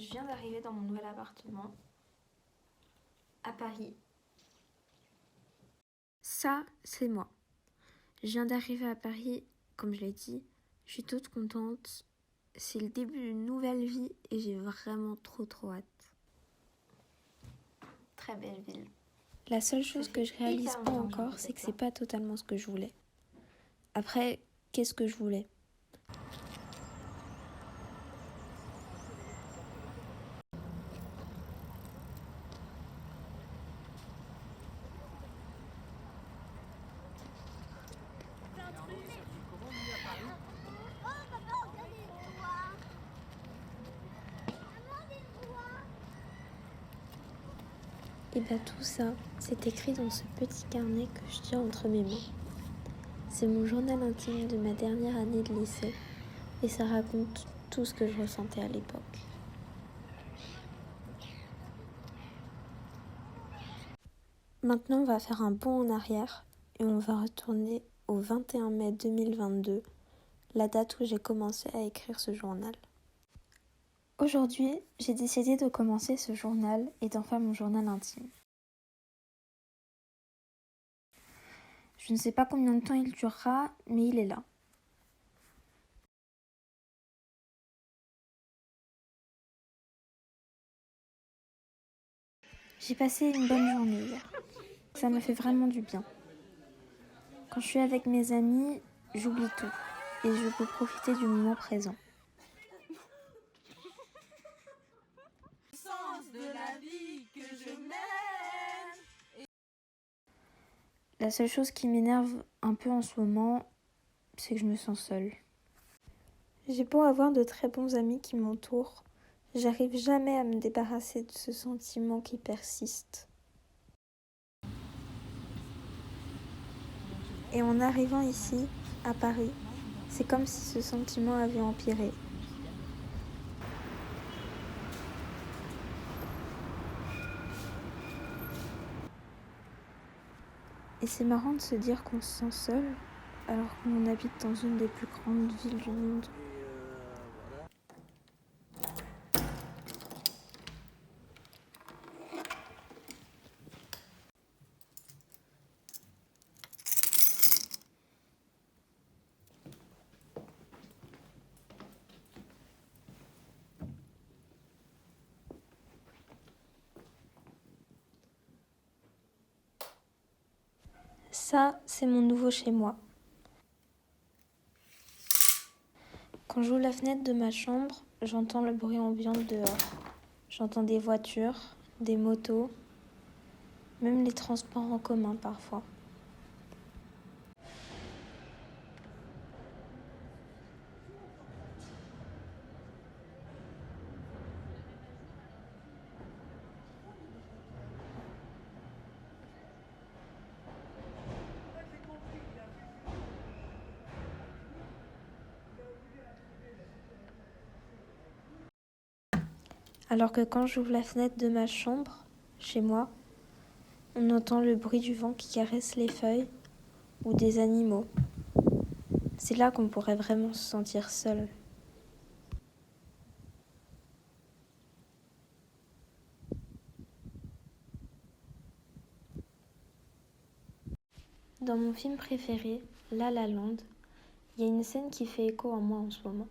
Je viens d'arriver dans mon nouvel appartement à Paris. Ça, c'est moi. Je viens d'arriver à Paris, comme je l'ai dit. Je suis toute contente. C'est le début d'une nouvelle vie et j'ai vraiment trop hâte. Très belle ville. La seule chose que je réalise pas encore, c'est que c'est pas totalement ce que je voulais. Après, qu'est-ce que je voulais ? Et bien tout ça, c'est écrit dans ce petit carnet que je tiens entre mes mains. C'est mon journal intime de ma dernière année de lycée et ça raconte tout ce que je ressentais à l'époque. Maintenant, on va faire un bond en arrière et on va retourner au 21 mai 2022, la date où j'ai commencé à écrire ce journal. Aujourd'hui, j'ai décidé de commencer ce journal et d'en faire mon journal intime. Je ne sais pas combien de temps il durera, mais il est là. J'ai passé une bonne journée hier. Ça me fait vraiment du bien. Quand je suis avec mes amis, j'oublie tout et je peux profiter du moment présent. La seule chose qui m'énerve un peu en ce moment, c'est que je me sens seule. J'ai beau avoir de très bons amis qui m'entourent, j'arrive jamais à me débarrasser de ce sentiment qui persiste. Et en arrivant ici, à Paris, c'est comme si ce sentiment avait empiré. Et c'est marrant de se dire qu'on se sent seul, alors qu'on habite dans une des plus grandes villes du monde. Ça, c'est mon nouveau chez moi. Quand j'ouvre la fenêtre de ma chambre, j'entends le bruit ambiant dehors. J'entends des voitures, des motos, même les transports en commun parfois. Alors que quand j'ouvre la fenêtre de ma chambre, chez moi, on entend le bruit du vent qui caresse les feuilles ou des animaux. C'est là qu'on pourrait vraiment se sentir seul. Dans mon film préféré, La La Land, il y a une scène qui fait écho en moi en ce moment.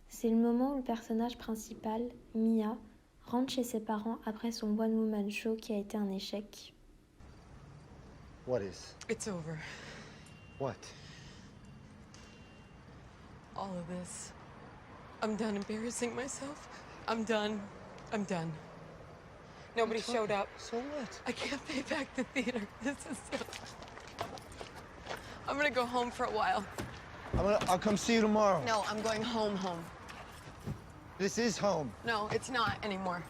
C'est le moment où le personnage principal, Mia, rentre chez ses parents après son one-woman show qui a été un échec. What is? It's over. What? All of this. I'm done embarrassing myself. I'm done. Nobody showed up. So what? I can't pay back the theater. This is so... I'm gonna go home for a while. I'll come see you tomorrow. No, I'm going home. This is home. No, it's not anymore.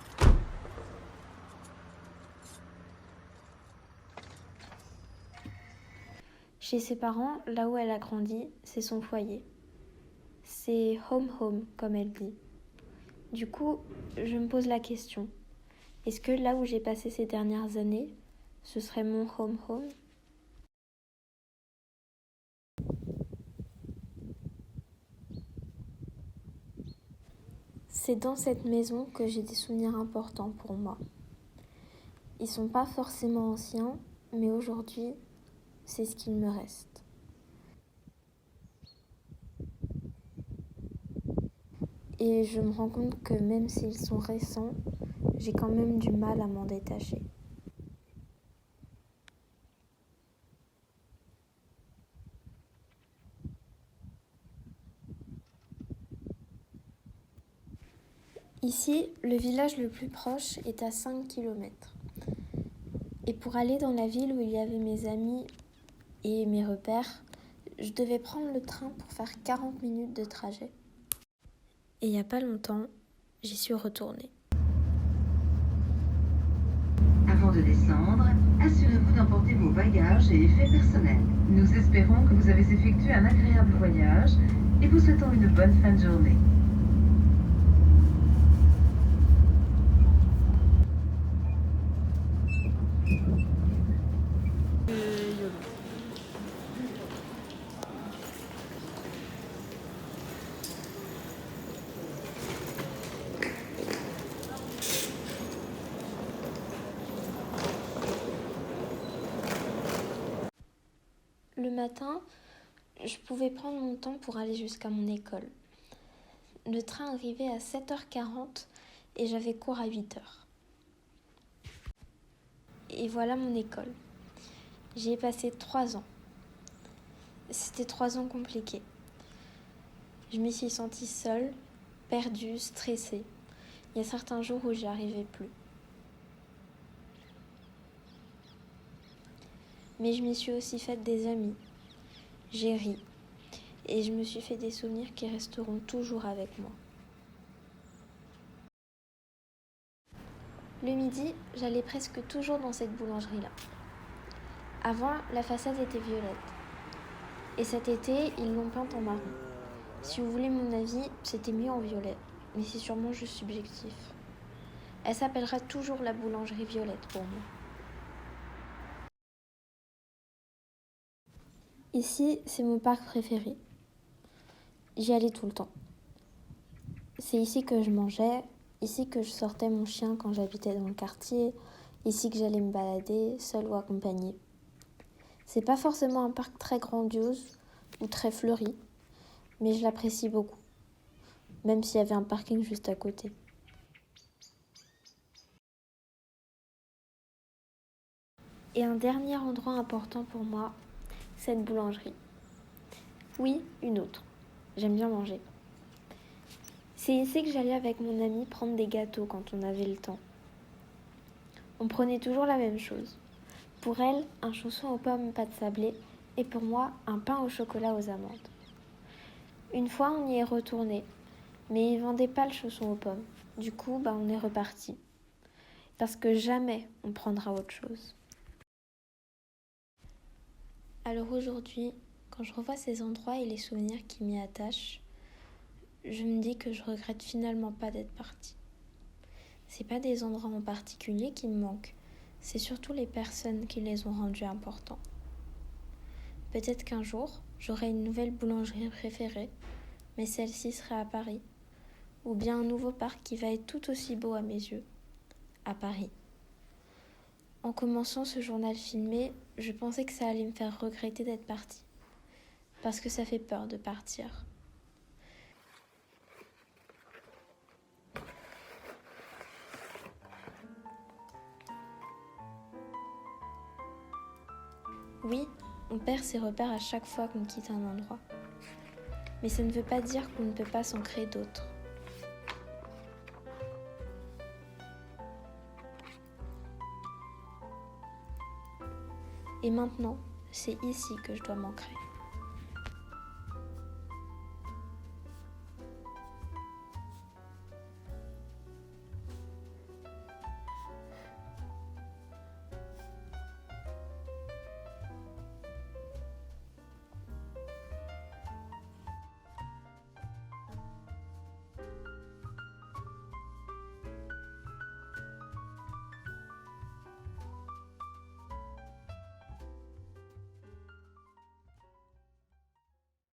Chez ses parents, là où elle a grandi, c'est son foyer. C'est home, comme elle dit. Du coup, je me pose la question. Est-ce que là où j'ai passé ces dernières années, ce serait mon home ? C'est dans cette maison que j'ai des souvenirs importants pour moi. Ils sont pas forcément anciens, mais aujourd'hui, c'est ce qu'il me reste. Et je me rends compte que même s'ils sont récents, j'ai quand même du mal à m'en détacher. Ici, le village le plus proche est à 5 km. Et pour aller dans la ville où il y avait mes amis et mes repères, je devais prendre le train pour faire 40 minutes de trajet. Et il n'y a pas longtemps, j'y suis retournée. Avant de descendre, assurez-vous d'emporter vos bagages et effets personnels. Nous espérons que vous avez effectué un agréable voyage et vous souhaitons une bonne fin de journée. Le matin, je pouvais prendre mon temps pour aller jusqu'à mon école. Le train arrivait à 7h40 et j'avais cours à 8h. Et voilà mon école. J'y ai passé 3 ans. C'était 3 ans compliqués. Je m'y suis sentie seule, perdue, stressée. Il y a certains jours où j'y arrivais plus. Mais je m'y suis aussi faite des amis. J'ai ri. Et je me suis fait des souvenirs qui resteront toujours avec moi. Le midi, j'allais presque toujours dans cette boulangerie-là. Avant, la façade était violette. Et cet été, ils l'ont peinte en marron. Si vous voulez mon avis, c'était mieux en violet. Mais c'est sûrement juste subjectif. Elle s'appellera toujours la boulangerie violette pour moi. Ici, c'est mon parc préféré. J'y allais tout le temps. C'est ici que je mangeais, ici que je sortais mon chien quand j'habitais dans le quartier, ici que j'allais me balader, seule ou accompagnée. C'est pas forcément un parc très grandiose ou très fleuri, mais je l'apprécie beaucoup, même s'il y avait un parking juste à côté. Et un dernier endroit important pour moi, cette boulangerie. Oui, une autre. J'aime bien manger. C'est ici que j'allais avec mon ami prendre des gâteaux quand on avait le temps. On prenait toujours la même chose. Pour elle, un chausson aux pommes pâte sablée et pour moi, un pain au chocolat aux amandes. Une fois, on y est retourné, mais ils vendaient pas le chausson aux pommes. Du coup, on est reparti. Parce que jamais on prendra autre chose. Alors aujourd'hui, quand je revois ces endroits et les souvenirs qui m'y attachent, je me dis que je regrette finalement pas d'être partie. C'est pas des endroits en particulier qui me manquent, c'est surtout les personnes qui les ont rendus importants. Peut-être qu'un jour, j'aurai une nouvelle boulangerie préférée, mais celle-ci sera à Paris, ou bien un nouveau parc qui va être tout aussi beau à mes yeux, à Paris. En commençant ce journal filmé, je pensais que ça allait me faire regretter d'être partie, parce que ça fait peur de partir. Oui, on perd ses repères à chaque fois qu'on quitte un endroit. Mais ça ne veut pas dire qu'on ne peut pas s'en créer d'autres. Et maintenant, c'est ici que je dois m'en créer.